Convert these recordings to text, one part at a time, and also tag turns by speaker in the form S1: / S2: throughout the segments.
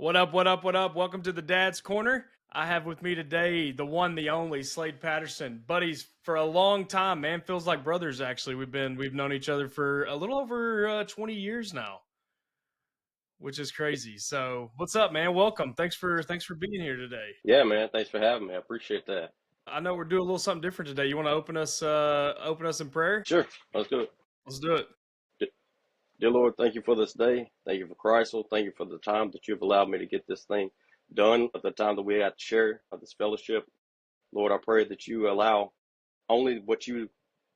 S1: What up, what up, what up? Welcome to the Dad's Corner. I have with me today the one, the only Slade Patterson. Buddies for a long time, man. Feels like brothers actually. We've known each other for a little over 20 years now, which is crazy. So, what's up, man? Welcome. Thanks for being here today.
S2: Yeah, man. Thanks for having me. I appreciate that.
S1: I know we're doing a little something different today. You want to open us in prayer?
S2: Sure. Let's do it.
S1: Let's do it.
S2: D- Dear Lord, thank you for this day. Thank you for Christ. Lord. Thank you for the time that you've allowed me to get this thing done, at the time that we had to share of this fellowship. Lord, I pray that you allow only what you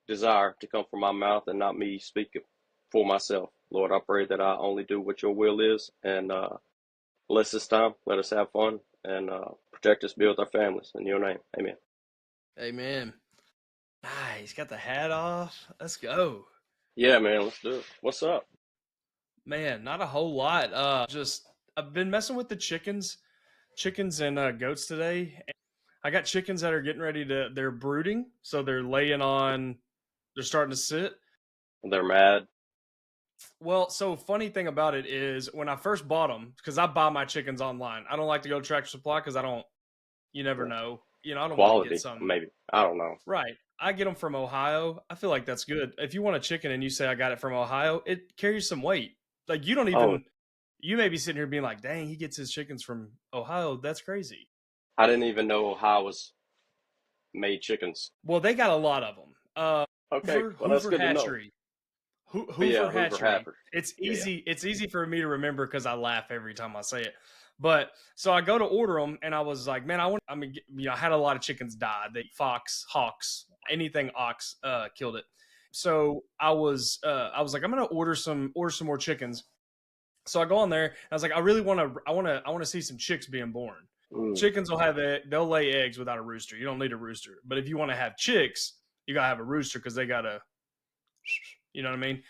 S2: desire to come from my mouth and not me speak it for myself. Lord, I pray that I only do what your will is, and bless this time. Let us have fun and protect us, be with our families. In your name, amen.
S1: Amen. Nice. Got the hat off. Let's go.
S2: Yeah, man. Let's do it. What's up?
S1: Man, not a whole lot. Just I've been messing with the chickens and goats today. I got chickens that are getting ready to. They're brooding, so they're laying on. They're starting to sit.
S2: They're mad.
S1: Well, so funny thing about it is when I first bought them, because I buy my chickens online. I don't like to go to Tractor Supply because I don't. You never know. I don't want to get
S2: Quality,
S1: some.
S2: maybe. I don't know.
S1: Right. I get them from Ohio. I feel like that's good. If you want a chicken and you say I got it from Ohio, it carries some weight. Like you don't
S2: Oh,
S1: even you may be sitting here being like, "Dang, he gets his chickens from Ohio. That's crazy."
S2: I didn't even know how was made chickens.
S1: Well, they got a lot of them.
S2: Okay, well that's
S1: Hoover
S2: good to know.
S1: Hatchery.
S2: But
S1: Hoover
S2: yeah, Hoover
S1: Hatchery.
S2: Hafford.
S1: It's
S2: Yeah, yeah.
S1: easy. It's easy for me to remember because I laugh every time I say it. But so I go to order them, and I was like, "Man, I mean, I had a lot of chickens die. They fox, hawks, anything ox killed it." So I was like, I'm gonna order some more chickens. So I go on there. And I was like, I want to see some chicks being born.
S2: Mm.
S1: Chickens they'll lay eggs without a rooster. You don't need a rooster. But if you want to have chicks, you gotta have a rooster because they gotta, you know what I mean?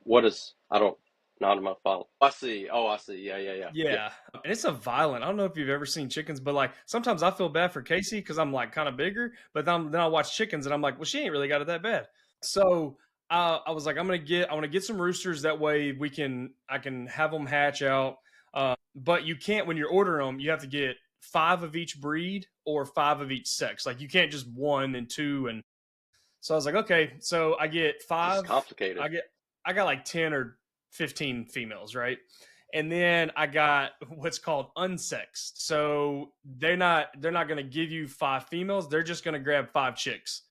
S2: What is? I don't. Not in my follow. I see. Oh, I see. Yeah, yeah, yeah. Yep.
S1: Yeah, and it's a violent. I don't know if you've ever seen chickens, but like sometimes I feel bad for Casey because I'm like kind of bigger. But then I watch chickens and I'm like, well, she ain't really got it that bad. So I was like, I want to get some roosters that way I can have them hatch out. But you can't when you're ordering them. You have to get five of each breed or five of each sex. Like you can't just one and two. And so I was like, okay, so I get
S2: This is
S1: five.
S2: complicated.
S1: I got like 10 or 15 females, right? And then I got what's called unsexed. So they're not going to give you five females. They're just going to grab five chicks.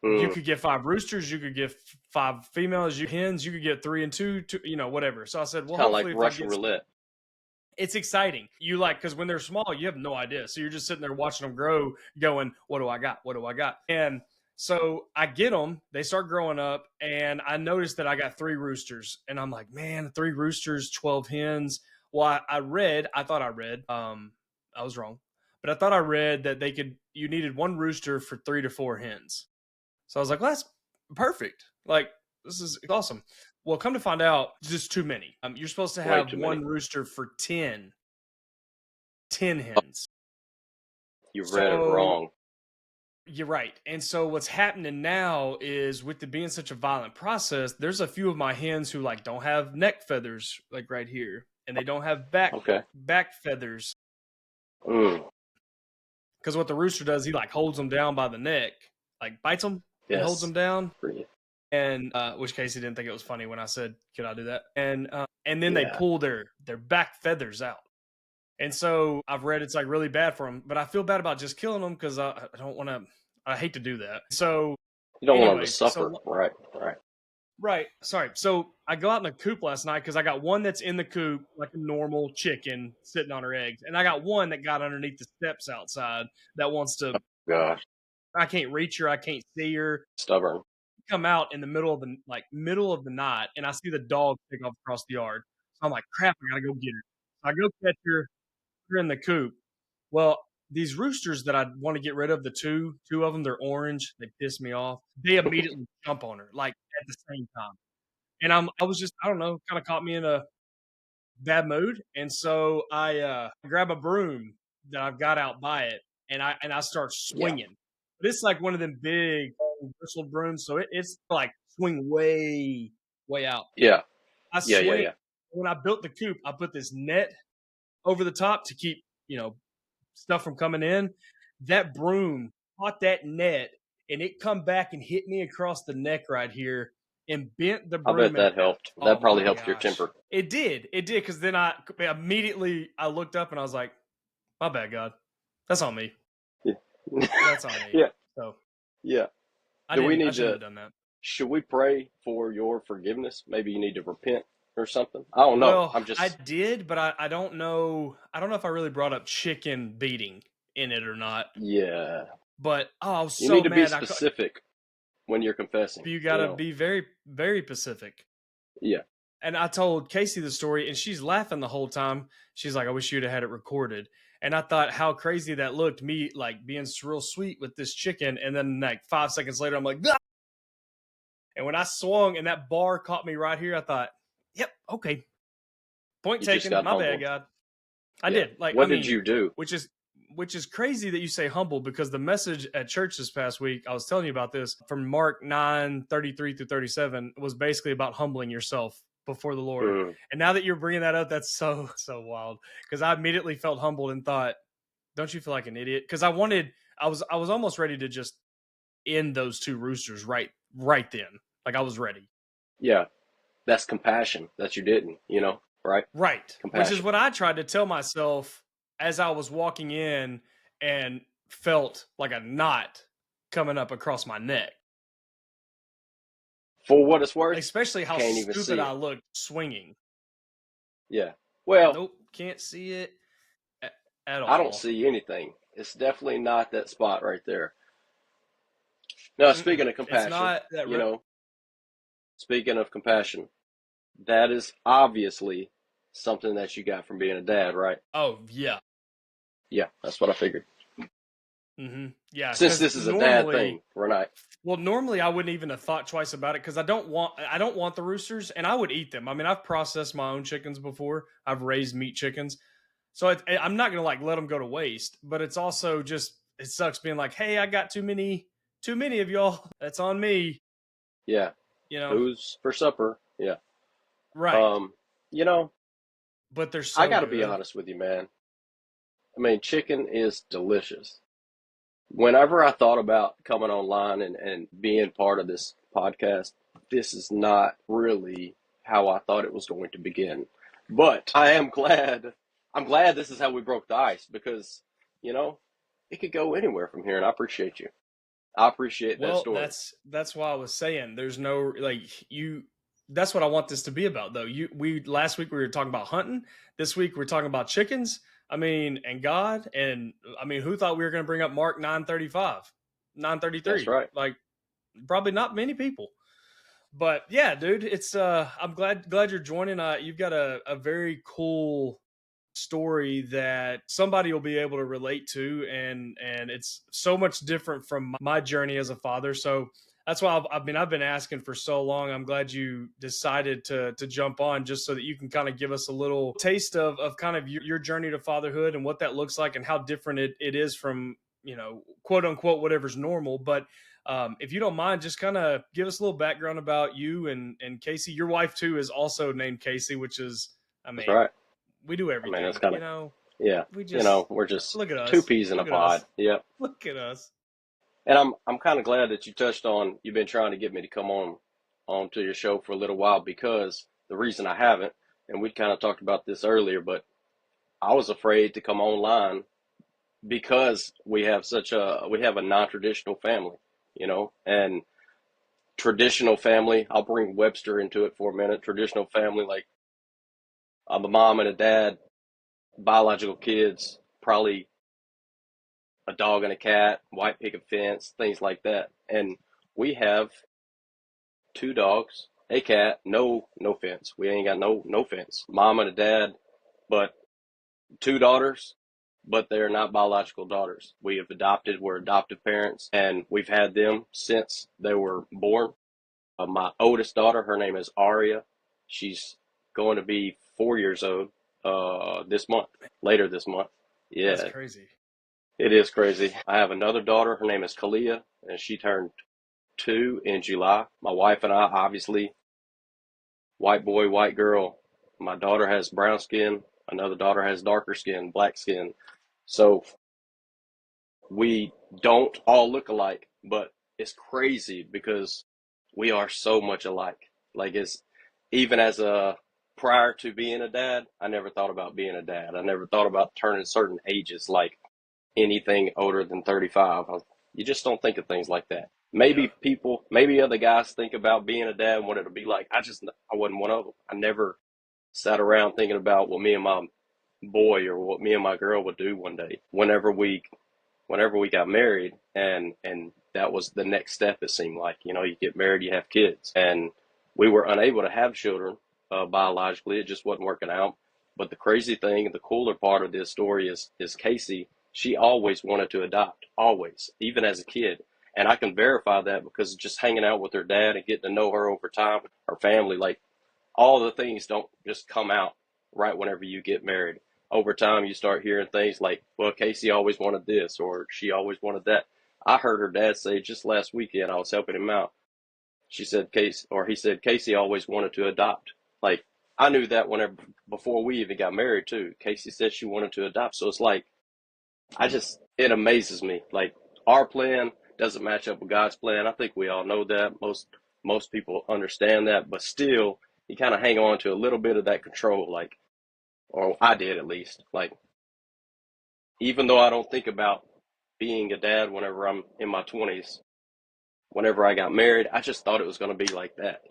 S1: You
S2: Mm.
S1: could get five roosters, you could get five females, you hens, you could get three and two, whatever. So I said,
S2: It's
S1: well,
S2: kind of like
S1: hopefully if I
S2: Russian
S1: get
S2: roulette.
S1: it's exciting. You like because when they're small, you have no idea. So you're just sitting there watching them grow, going, "What do I got? What do I got?" And so I get them. They start growing up, and I noticed that I got three roosters, and I'm like, "Man, three roosters, 12 hens." Well, I thought I read. I was wrong, but I thought I read that you needed one rooster for 3 to 4 hens. So I was like, well, that's perfect. Like, this is awesome. Well, come to find out, just too many. You're supposed to
S2: Way
S1: have
S2: too many.
S1: one rooster for 10 hens.
S2: You've read it
S1: So
S2: wrong.
S1: you're right. And so what's happening now is with it being such a violent process, there's a few of my hens who like don't have neck feathers like right here, and they don't have
S2: Okay.
S1: back feathers
S2: Mm.
S1: because what the rooster does, he like holds them down by the neck, like bites them and holds
S2: Yes.
S1: them down.
S2: Pretty.
S1: And which Casey didn't think it was funny when I said, "Could I do that?" And then they
S2: Yeah.
S1: pull their back feathers out. And so I've read it's like really bad for them, but I feel bad about just killing them because I don't want to. I hate to do that. So,
S2: You don't want them to
S1: anyways,
S2: suffer. Right. Right.
S1: right, sorry. So I go out in the coop last night because I got one that's in the coop like a normal chicken sitting on her eggs, and I got one that got underneath the steps outside that wants to.
S2: Gosh.
S1: I can't reach her. I can't see her.
S2: Stubborn.
S1: Come out in the middle of the night and I see the dog take off across the yard. So I'm like, crap, I gotta go get her. So I go catch her, put her in the coop. Well, these roosters that I want to get rid of, the two of them, they're orange. They piss me off. They immediately jump on her, like at the same time. And I was just, I don't know, kind of caught me in a bad mood. And so I grab a broom that I've got out by it and I start
S2: Yeah.
S1: swinging. But it's like one of them big bristled brooms, so it's like swing way out.
S2: Yeah.
S1: I
S2: Yeah. Yeah.
S1: swing
S2: Yeah.
S1: when I built the coop. I put this net over the top to keep, stuff from coming in. That broom caught that net and it come back and hit me across the neck right here and bent the
S2: I bet
S1: broom in
S2: that
S1: half.
S2: helped.
S1: Oh
S2: That probably
S1: my
S2: helped your
S1: gosh.
S2: temper.
S1: It did. It did. Cause then I immediately I looked up and I was like, my bad, God. That's on me.
S2: Yeah.
S1: That's on me.
S2: Yeah.
S1: So
S2: Yeah.
S1: I shouldn't have done that.
S2: Should we pray for your forgiveness? Maybe you need to repent or something. I don't know.
S1: Well, I did, but I don't know. I don't know if I really brought up chicken beating in it or not.
S2: yeah.
S1: But oh, I was
S2: You need
S1: so
S2: to be
S1: mad.
S2: specific when you're confessing,
S1: You got to be very, very specific.
S2: Yeah.
S1: And I told Casey the story, and she's laughing the whole time. She's like, "I wish you'd have had it recorded." And I thought how crazy that looked. Me like being real sweet with this chicken, and then like 5 seconds later, I'm like, "Gah!" And when I swung and that bar caught me right here, I thought, "Yep, okay, point
S2: You just
S1: taken.
S2: got
S1: My bad,
S2: humbled.
S1: God." I
S2: Yeah.
S1: did. Like, I
S2: What did
S1: mean,
S2: you do?
S1: which is crazy that you say humble because the message at church this past week, I was telling you about this from Mark 9:33 through 37 was basically about humbling yourself before the Lord.
S2: Mm,
S1: And now that you're bringing that up, that's so wild because I immediately felt humbled and thought, don't you feel like an idiot? Because I was almost ready to just end those two roosters right then. Like I was ready.
S2: yeah. That's compassion that you didn't, right?
S1: Right. Which is
S2: Compassion.
S1: what I tried to tell myself as I was walking in and felt like a knot coming up across my neck.
S2: For what it's worth,
S1: Especially how
S2: can't even
S1: stupid
S2: see
S1: I
S2: it.
S1: looked swinging.
S2: Yeah. Well,
S1: Nope, can't see it at
S2: I don't
S1: all.
S2: see anything. It's definitely not that spot right there. Now,
S1: Mm-mm.
S2: speaking of
S1: It's
S2: compassion,
S1: not that.
S2: speaking of compassion, that is obviously something that you got from being a dad, right?
S1: Oh yeah.
S2: Yeah, that's what I figured.
S1: Yeah,
S2: Since
S1: because
S2: this is a dad thing, Renee.
S1: normally I wouldn't even have thought twice about it because I don't want the roosters, and I would eat them. I mean, I've processed my own chickens before. I've raised meat chickens, so I'm not gonna like let them go to waste. But it's also just it sucks being like, hey, I got too many of y'all. That's on me.
S2: Yeah.
S1: You know,
S2: Who's for supper? Yeah.
S1: right?
S2: Um, you know,
S1: But they're
S2: I
S1: so
S2: got to be
S1: good.
S2: honest with you, man. I mean, chicken is delicious. Whenever I thought about coming online and being part of this podcast, this is not really how I thought it was going to begin. But I am glad. I'm glad this is how we broke the ice because, you know, it could go anywhere from here, and I appreciate you. I appreciate that
S1: Well,
S2: story.
S1: that's why I was saying there's no like you. That's what I want this to be about, though. We last week we were talking about hunting. This week we're talking about chickens. I mean, and God, and I mean, who thought we were going to bring up Mark 9:35,
S2: That's
S1: 9:33?
S2: right.
S1: Like, probably not many people. But yeah, dude, it's I'm glad you're joining. You've got a very cool story that somebody will be able to relate to, and it's so much different from my journey as a father. So that's why I've been asking for so long. I'm glad you decided to jump on just so that you can kind of give us a little taste of kind of your journey to fatherhood and what that looks like and how different it is from quote unquote whatever's normal. But if you don't mind, just kind of give us a little background about you and Casey. Your wife too is also named Casey, which is, I
S2: That's
S1: mean,
S2: right.
S1: we do
S2: I mean, that's
S1: everything,
S2: kind of, yeah.
S1: we just
S2: We're just
S1: look at
S2: two
S1: us.
S2: peas in a
S1: Look at
S2: pod.
S1: us.
S2: Yep.
S1: Look at us.
S2: And I'm kind of glad that you touched on. You've been trying to get me to come on to your show for a little while because the reason I haven't, and we kind of talked about this earlier, but I was afraid to come online because we have a non-traditional family, and traditional family. I'll bring Webster into it for a minute. Traditional family, like I'm a mom and a dad, biological kids, probably a dog and a cat, white picket fence, things like that, and we have two dogs, a cat, no fence. We ain't got no fence. Mom and a dad, but two daughters, but they're not biological daughters. We're adoptive parents, and we've had them since they were born. My oldest daughter, her name is Aria. She's going to be 4 years old this month, later this month.
S1: That's
S2: Yeah,
S1: crazy.
S2: it is crazy. I have another daughter. Her name is Kalia, and she turned 2 in July. My wife and I, obviously, white boy, white girl. My daughter has brown skin. Another daughter has darker skin, black skin. So we don't all look alike, but it's crazy because we are so much alike. Like it's even as a prior to being a dad, I never thought about being a dad. I never thought about turning certain ages like anything older than 35. You just don't think of things like that.
S1: Yeah.
S2: Maybe people, maybe other guys think about being a dad and what it'll be like. I wasn't one of them. I never sat around thinking about what me and my boy or what me and my girl would do one day. Whenever we got married, and that was the next step. It seemed like, you get married, you have kids, and we were unable to have children biologically. It just wasn't working out. But the crazy thing, the cooler part of this story is Casey. She always wanted to adopt, always, even as a kid. And I can verify that because just hanging out with her dad and getting to know her over time, her family, like all the things don't just come out right whenever you get married. Over time, you start hearing things like, well, Casey always wanted this, or she always wanted that. I heard her dad say just last weekend, I was helping him out. She said, he said, Casey always wanted to adopt. Like, I knew that whenever, before we even got married, too. Casey said she wanted to adopt. So it's like, it amazes me. Like, our plan doesn't match up with God's plan. I think we all know that. Most people understand that, but still, you kind of hang on to a little bit of that control, like, or I did at least. Like, even though I don't think about being a dad whenever I'm in my 20s, whenever I got married, I just thought it was going to be like that.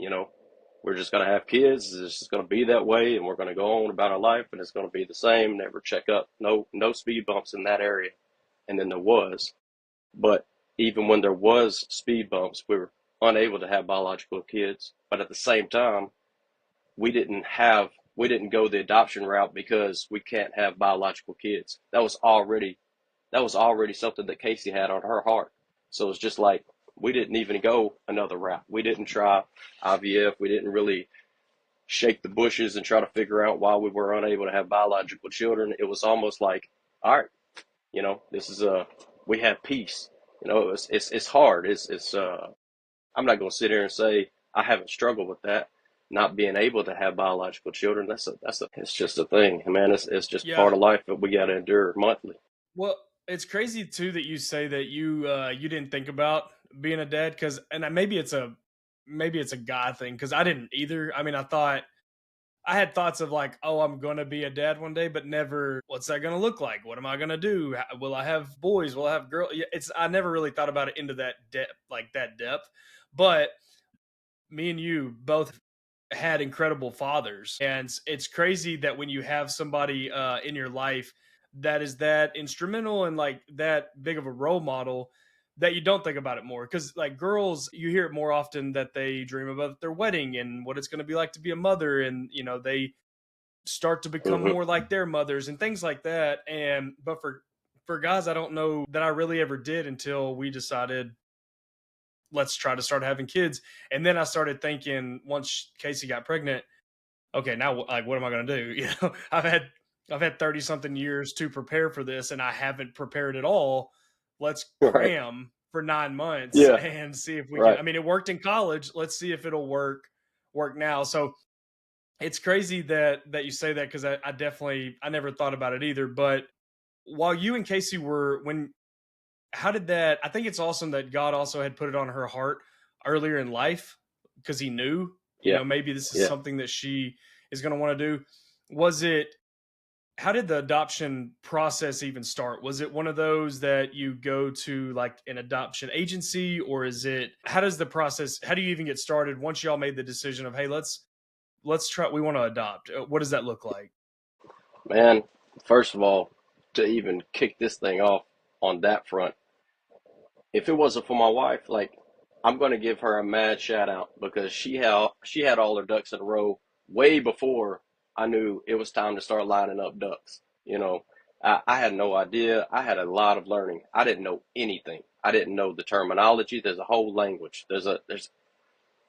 S2: We're just going to have kids. It's just going to be that way, and we're going to go on about our life, and it's going to be the same. Never check up. No speed bumps in that area. And then there was, but even when there was speed bumps, we were unable to have biological kids. But at the same time, we didn't have we didn't go the adoption route because we can't have biological kids. That was already something that Casey had on her heart. So it's just like we didn't even go another route. We didn't try IVF. We didn't really shake the bushes and try to figure out why we were unable to have biological children. It was almost like, all right, this is we have peace. It's hard. I'm not going to sit here and say I haven't struggled with that, not being able to have biological children. It's just a thing, man. It's just
S1: Yeah.
S2: part of life that we got to endure monthly.
S1: Well, it's crazy too that you say that you didn't think about being a dad because, and maybe it's a guy thing because I didn't either. I mean, I had thoughts of like, oh, I'm gonna be a dad one day, but never. What's that gonna look like? What am I gonna do? Will I have boys? Will I have girls? It's I never really thought about it into that depth, like that depth. But me and you both had incredible fathers, and it's crazy that when you have somebody in your life that is that instrumental and like that big of a role model that you don't think about it more because like girls you hear it more often that they dream about their wedding and what it's going to be like to be a mother, and they start to become
S2: Hmm.
S1: more like their mothers and things like that. And but for guys, I don't know that I really ever did until we decided let's try to start having kids. And then I started thinking once Casey got pregnant, okay, now like what am I going to do? I've had 30 something years to prepare for this and I haven't prepared at all. Let's
S2: Right.
S1: cram for 9 months
S2: Yeah.
S1: and see if we can.
S2: Right.
S1: I mean, it worked in college. Let's see if it'll work now. So it's crazy that you say that because I definitely I never thought about it either. But while you and Casey were when how did that I think it's awesome that God also had put it on her heart earlier in life because he knew,
S2: Yeah.
S1: maybe this is
S2: Yeah.
S1: something that she is going to want to do. Was it how did the adoption process even start? Was it one of those that you go to like an adoption agency, or is it how does the process how do you even get started once y'all made the decision of hey, let's try we want to adopt? What does that look like?
S2: Man, first of all, to even kick this thing off on that front, if it wasn't for my wife, like I'm going to give her a mad shout out because she had all her ducks in a row way before I knew it was time to start lining up ducks. I had no idea. I had a lot of learning. I didn't know anything. I didn't know the terminology. There's a whole language.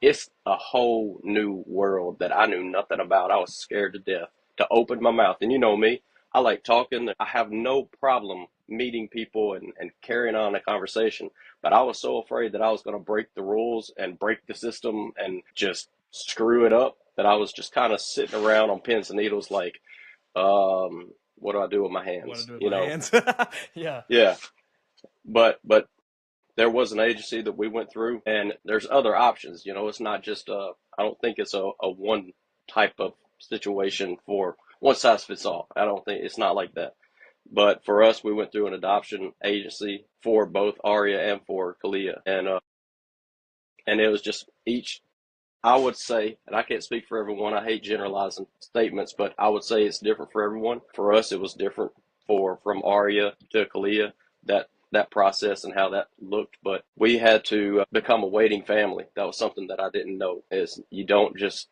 S2: It's a whole new world that I knew nothing about. I was scared to death to open my mouth. And you know me, I like talking. I have no problem meeting people and carrying on a conversation. But I was so afraid that I was going to break the rules and break the system and just screw it up that I was just kind of sitting around on pins and needles like, what do I do with my
S1: What to
S2: hands?
S1: do with
S2: You
S1: my
S2: know,
S1: hands? Yeah.
S2: yeah. But there was an agency that we went through, and there's other options. You know, it's not just I don't think it's a one type of situation for one size fits all. I don't think it's not like that. But for us, we went through an adoption agency for both Aria and for Kalia, and it was just each. I would say, and I can't speak for everyone. I hate generalizing statements, but I would say it's different for everyone. For us, it was different for from Aria to Kalia, that process and how that looked. But we had to become a waiting family. That was something that I didn't know. Is you don't just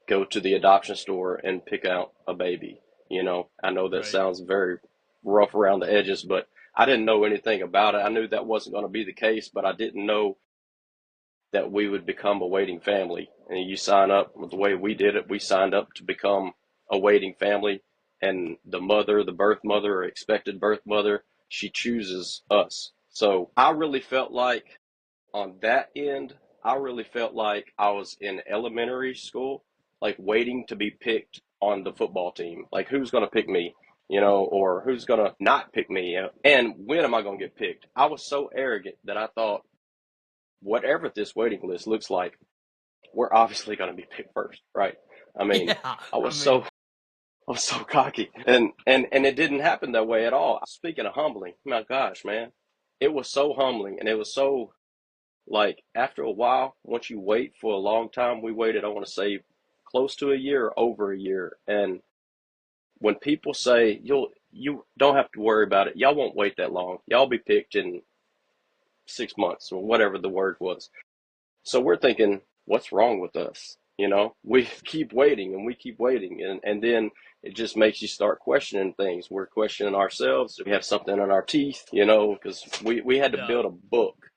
S2: go to the adoption store and pick out a baby. You know, I know that
S1: Right.
S2: sounds very rough around the edges, but I didn't know anything about it. I knew that wasn't going to be the case, but I didn't know that we would become a waiting family. And you sign up with the way we did it, we signed up to become a waiting family. And the mother, the birth mother or expected birth mother, she chooses us. So I really felt like on that end, I really felt like I was in elementary school, like waiting to be picked on the football team. Like, who's going to pick me? You know, or who's going to not pick me? And when am I going to get picked? I was so arrogant that I thought, whatever this waiting list looks like, we're obviously going to be picked first, right? I mean,
S1: Yeah.
S2: I
S1: I
S2: was so
S1: mean,
S2: I was so cocky, and it didn't happen that way at all. Speaking of humbling, my gosh, man, it was so humbling, and it was so like after a while, once you wait for a long time, we waited. I want to say close to a year, or over a year, and when people say you don't have to worry about it, y'all won't wait that long. Y'all be picked in 6 months or whatever the word was. So we're thinking, what's wrong with us? You know, we keep waiting and we keep waiting. And then it just makes you start questioning things. We're questioning ourselves. We have something in our teeth, you know, because we had to
S1: yeah.
S2: build a book,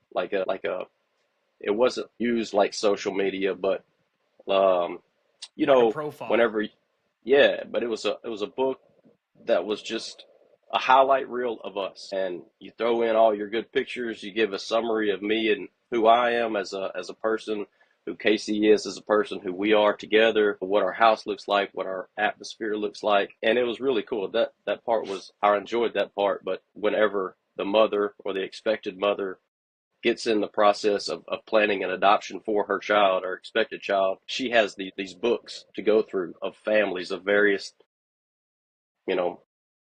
S2: it wasn't used like social media, but, um, you
S1: Like a
S2: know,
S1: profile.
S2: whenever, yeah, but it was a book that was just a highlight reel of us. And you throw in all your good pictures, you give a summary of me and who I am as a person, who Casey is as a person, who we are together, what our house looks like, what our atmosphere looks like. And it was really cool. That part was I enjoyed that part, but whenever the mother or the expected mother gets in the process of planning an adoption for her child or expected child, she has these books to go through of families of various, you know,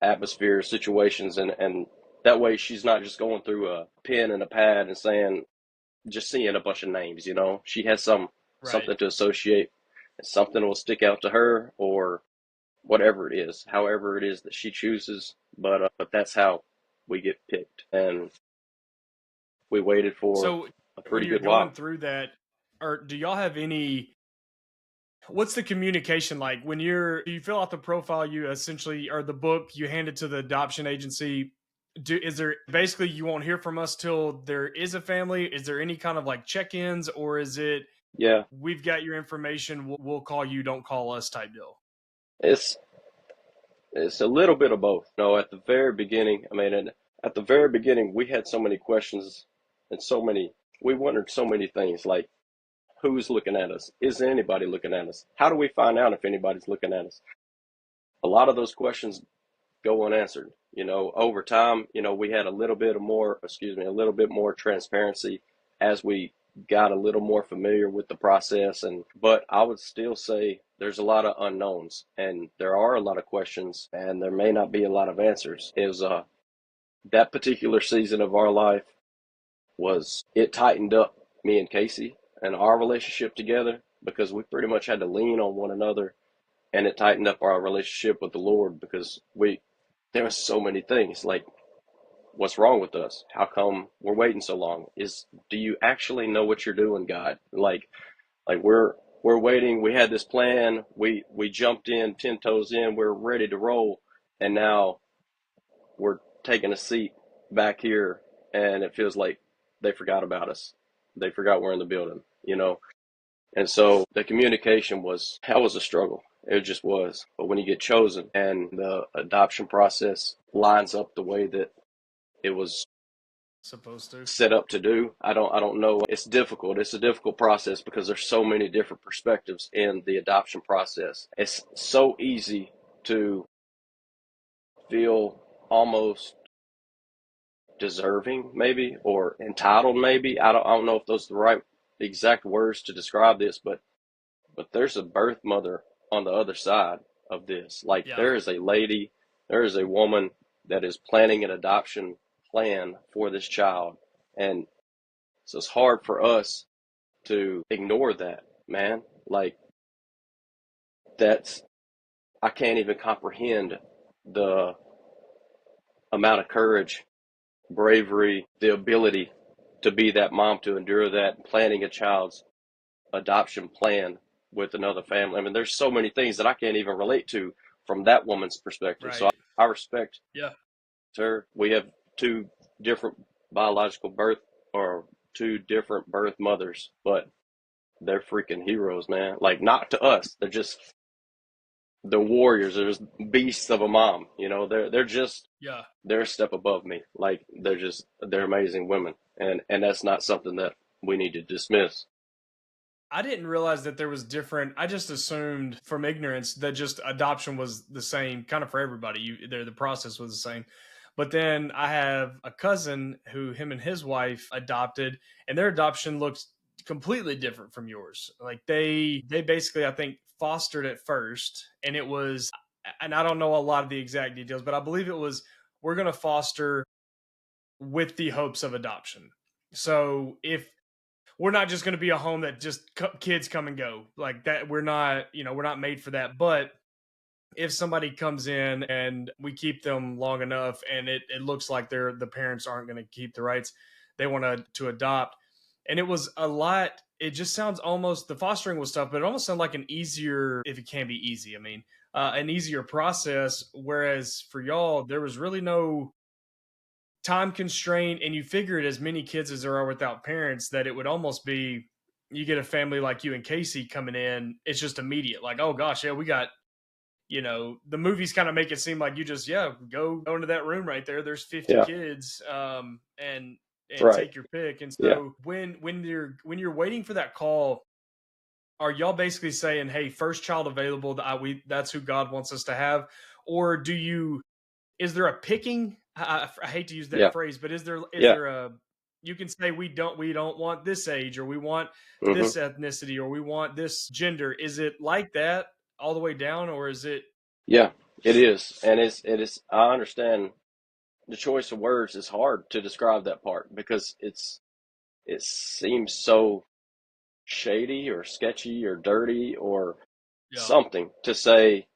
S2: atmosphere situations, and that way she's not just going through a pen and a pad and saying just seeing a bunch of names. You know, she has
S1: Right.
S2: something to associate, something will stick out to her, or whatever it is, however it is that she chooses. But that's how we get picked, and we waited for
S1: So
S2: a
S1: when
S2: pretty
S1: you're
S2: good
S1: going
S2: while.
S1: through that, or do y'all have any, what's the communication like when you fill out the profile, you essentially, or the book, you hand it to the adoption agency? Is there basically you won't hear from us till there is a family? Is there any kind of like check-ins, or is it
S2: Yeah,
S1: we've got your information, we'll call you, don't call us type deal?
S2: it's it's a little bit of both. No, at the very beginning, I mean, at the very beginning, we had so many questions and we wondered so many things like, who's looking at us? Is there anybody looking at us? How do we find out if anybody's looking at us? A lot of those questions go unanswered. You know, over time, you know, we had a little bit more transparency as we got a little more familiar with the process. But I would still say there's a lot of unknowns and there are a lot of questions and there may not be a lot of answers. That particular season of our life it tightened up me and Casey and our relationship together because we pretty much had to lean on one another, and it tightened up our relationship with the Lord because there were so many things like, what's wrong with us? How come we're waiting so long? Do you actually know what you're doing, God? Like we're waiting. We had this plan. We jumped in 10 toes in. We're ready to roll, and now we're taking a seat back here, and it feels like they forgot about us. They forgot we're in the building, you know. And so the communication that was a struggle. It just was. But when you get chosen and the adoption process lines up the way that it was
S1: Supposed to.
S2: set up to do, I don't know. It's difficult. It's a difficult process because there's so many different perspectives in the adoption process. It's so easy to feel almost deserving, maybe, or entitled, maybe. I don't know if those are the right exact words to describe this, but there's a birth mother on the other side of this. Like,
S1: Yeah.
S2: there is a lady, there is a woman that is planning an adoption plan for this child. And so it's hard for us to ignore that, man. Like, that's, I can't even comprehend the amount of courage, bravery, the ability to be that mom, to endure that, planning a child's adoption plan with another family. I mean, there's so many things that I can't even relate to from that woman's perspective. So
S1: Right.
S2: I respect
S1: Yeah.
S2: her. We have two different biological birth, or two different birth mothers, but they're freaking heroes, man. Like, not to us. They're just the warriors. They're just beasts of a mom. You know, they're just,
S1: Yeah.
S2: they're a step above me. Like, they're amazing women. And that's not something that we need to dismiss.
S1: I didn't realize that there was different. I just assumed from ignorance that just adoption was the same kind of for everybody. The process was the same. But then I have a cousin who him and his wife adopted, and their adoption looks completely different from yours. Like they basically, I think, fostered at first, and it was, and I don't know a lot of the exact details, but I believe it was, we're going to foster with the hopes of adoption. So if we're not just going to be a home that just kids come and go like that, we're not, we're not made for that. But if somebody comes in and we keep them long enough and it looks like the parents aren't going to keep the rights, they want to adopt. And it was a lot. It just sounds almost, the fostering was tough, but it almost sounded like an easier, if it can be easy, I mean, an easier process. Whereas for y'all, there was really no time constraint, and you figured as many kids as there are without parents, that it would almost be, you get a family like you and Casey coming in, it's just immediate, like, oh gosh, yeah, we got, the movies kind of make it seem like you just, yeah, go into that room right there, there's 50
S2: Yeah.
S1: kids, and
S2: Right.
S1: take your pick. And
S2: Yeah.
S1: so when you're waiting for that call, are y'all basically saying, hey, first child available, that's who God wants us to have? Or is there a picking? I hate to use that
S2: Yeah.
S1: phrase, but is
S2: Yeah.
S1: there a, you can say we don't want this age, or we want
S2: Hmm.
S1: this ethnicity, or we want this gender. Is it like that all the way down, or is it?
S2: Yeah, it is. And it is, I understand the choice of words is hard to describe that part, because it seems so shady or sketchy or dirty or
S1: Yeah.
S2: something to say,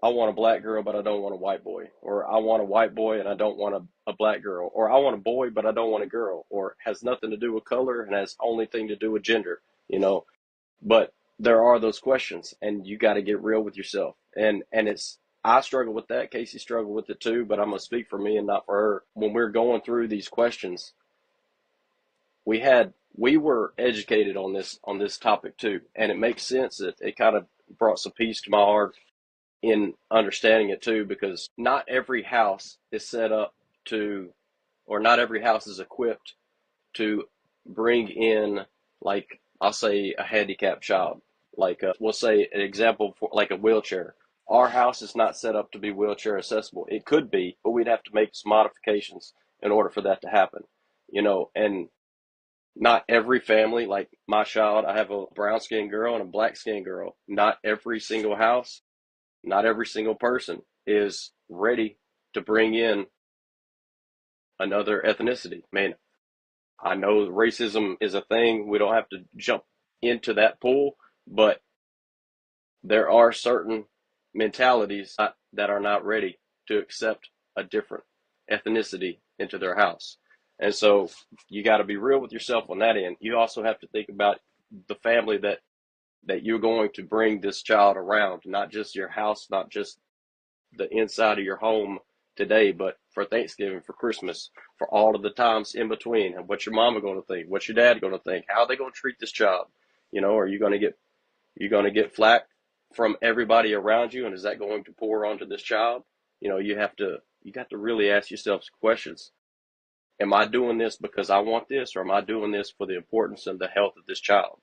S2: I want a black girl, but I don't want a white boy, or I want a white boy and I don't want a black girl, or I want a boy, but I don't want a girl, or has nothing to do with color and has only thing to do with gender, you know. But there are those questions, and you got to get real with yourself. And it's, I struggle with that. Casey struggled with it too, but I'm gonna speak for me and not for her. When we're going through these questions, we were educated on this topic too, and it makes sense that it kind of brought some peace to my heart in understanding it too, because not every house is set up to, or not every house is equipped to bring in, like, I'll say a handicapped child. Like, we'll say an example for like a wheelchair. Our house is not set up to be wheelchair accessible. It could be, but we'd have to make some modifications in order for that to happen. You know, and not every family, like my child, I have a brown skinned girl and a black skinned girl. Not every single house, not every single person is ready to bring in another ethnicity. Man, I know racism is a thing. We don't have to jump into that pool, but there are certain mentalities that are not ready to accept a different ethnicity into their house. And so you got to be real with yourself on that end. You also have to think about the family that you're going to bring this child around, not just your house, not just the inside of your home today, but for Thanksgiving, for Christmas, for all of the times in between. And what's your mama going to think? What's your dad going to think? How are they going to treat this child? You know, are you going to get flack from everybody around you, and is that going to pour onto this child? You know, you got to really ask yourself some questions. Am I doing this because I want this, or am I doing this for the importance and the health of this child?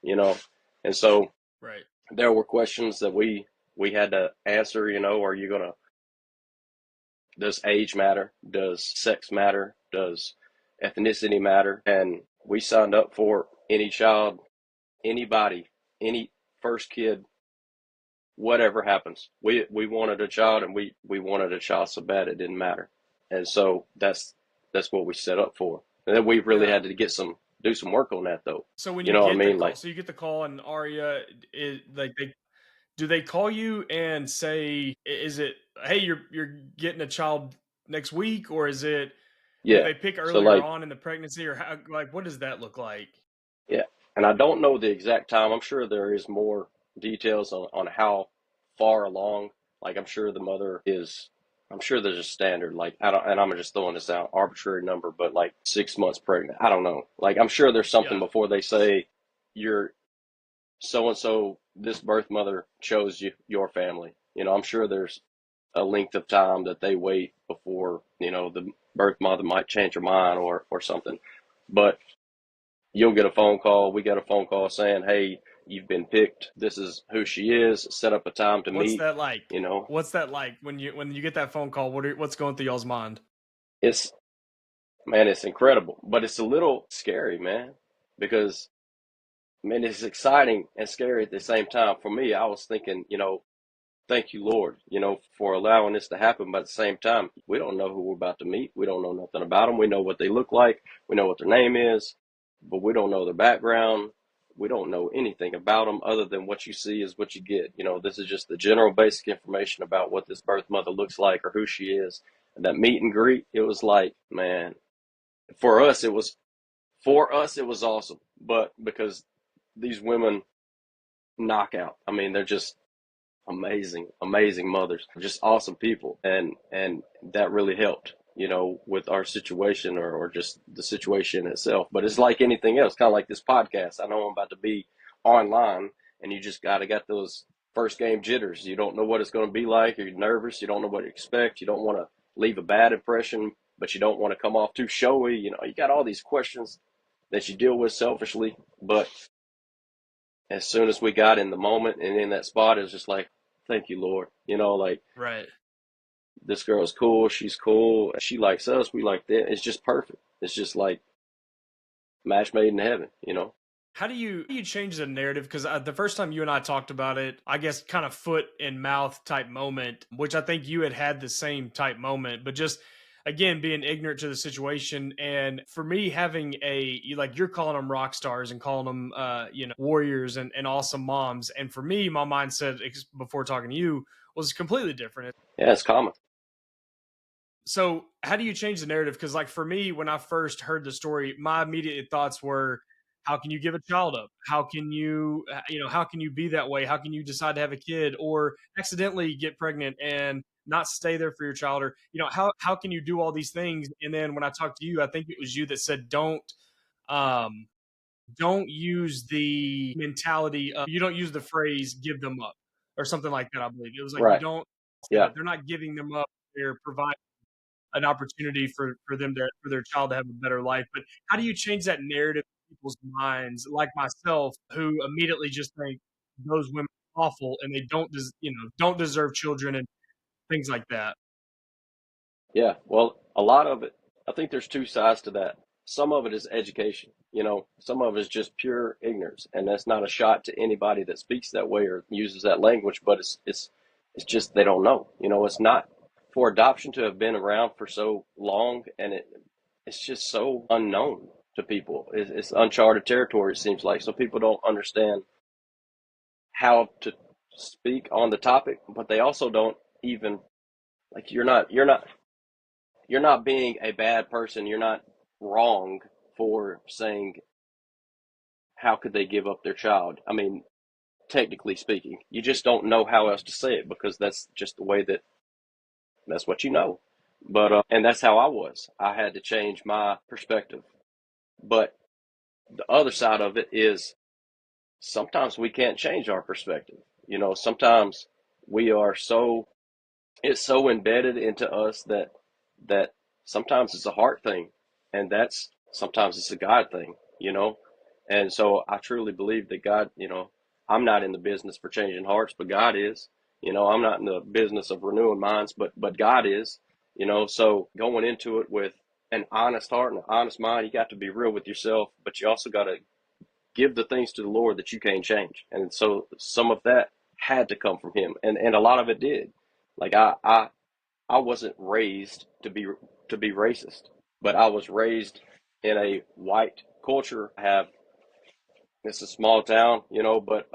S2: You know, and so
S1: Right.
S2: there were questions that we had to answer. You know, are you going to Does age matter? Does sex matter? Does ethnicity matter? And we signed up for any child, anybody, any first kid, whatever happens. We wanted a child, and we wanted a child so bad it didn't matter. And so that's what we set up for. And then we really
S1: Yeah.
S2: had to do some work on that though.
S1: So when
S2: You
S1: you
S2: know what I
S1: get the
S2: mean?
S1: call,
S2: Like,
S1: so you get the call, and Aria is like, do they call you and say, is it, hey, you're getting a child next week, or is it, do
S2: yeah.
S1: they pick
S2: So
S1: earlier
S2: like,
S1: on in the pregnancy, or how, like, what does that look like?
S2: yeah. And I don't know the exact time. I'm sure there is more details on how far along. Like, I'm sure there's a standard. Like, I don't, and I'm just throwing this out, arbitrary number, but like 6 months pregnant. I don't know. Like, I'm sure there's something
S1: Yeah.
S2: before they say you're so and so, this birth mother chose your family. I'm sure there's a length of time that they wait before, the birth mother might change her mind or something. But you'll get a phone call. We got a phone call saying, hey, you've been picked. This is who she is. Set up a time to
S1: What's
S2: meet.
S1: that like?
S2: You know,
S1: What's that like when you get that phone call? What's going through y'all's mind?
S2: it's, man, it's incredible, but it's a little scary, man, because, man, it's exciting and scary at the same time. For me, I was thinking, thank you, Lord, for allowing this to happen. But at the same time, we don't know who we're about to meet. We don't know nothing about them. We know what they look like. We know what their name is, but we don't know their background. We don't know anything about them other than what you see is what you get. This is just the general basic information about what this birth mother looks like or who she is. And that meet and greet, it was like, man, for us, it was awesome. But because these women knock out, I mean, they're just amazing mothers, just awesome people, and that really helped, with our situation or just the situation itself. But it's like anything else, kind of like this podcast. I know I'm about to be online, and you just got those first game jitters. You don't know what it's going to be like. You're nervous. You don't know what to expect. You don't want to leave a bad impression, but you don't want to come off too showy. You got all these questions that you deal with selfishly, but as soon as we got in the moment and in that spot, it was just like, thank you, Lord. Like,
S1: Right.
S2: this girl's cool. She's cool. She likes us. We like that. It's just perfect. It's just like match made in heaven.
S1: How do you change the narrative? Because the first time you and I talked about it, I guess kind of foot and mouth type moment, which I think you had the same type moment, but just again being ignorant to the situation. And for me, having like you're calling them rock stars and calling them warriors and awesome moms, and for me, my mindset before talking to you was completely different.
S2: Yeah, it's common.
S1: So how do you change the narrative? Because like for me, when I first heard the story, my immediate thoughts were, how can you give a child up? How can you, how can you be that way? How can you decide to have a kid or accidentally get pregnant and not stay there for your child? Or, how can you do all these things? And then when I talked to you, I think it was you that said, um, don't use the mentality of, you don't use the phrase give them up or something like that. I believe it was like, you
S2: Right.
S1: don't say
S2: Yeah.
S1: that. They're not giving them up. They're providing an opportunity for them to for their child to have a better life. But how do you change that narrative in people's minds, like myself, who immediately just think those women are awful and they don't deserve children and things like that?
S2: Yeah. Well, a lot of it, I think there's two sides to that. Some of it is education, some of it is just pure ignorance. And that's not a shot to anybody that speaks that way or uses that language, but it's just they don't know. It's not for adoption to have been around for so long, and it's just so unknown to people. It's uncharted territory, it seems like. So people don't understand how to speak on the topic, but they also don't even, like, you're not being a bad person. You're not wrong for saying, how could they give up their child? I mean, technically speaking, you just don't know how else to say it because that's just the way that's what you know. But, and that's how I was. I had to change my perspective. But the other side of it is sometimes we can't change our perspective. Sometimes we are it's so embedded into us that sometimes it's a heart thing, and that's sometimes it's a God thing. And so I truly believe that God, I'm not in the business for changing hearts, but God is. I'm not in the business of renewing minds, but God is. So going into it with an honest heart and an honest mind, you got to be real with yourself, but you also got to give the things to the Lord that you can't change. And so some of that had to come from him, and a lot of it did. Like I wasn't raised to be racist, but I was raised in a white culture. It's a small town, but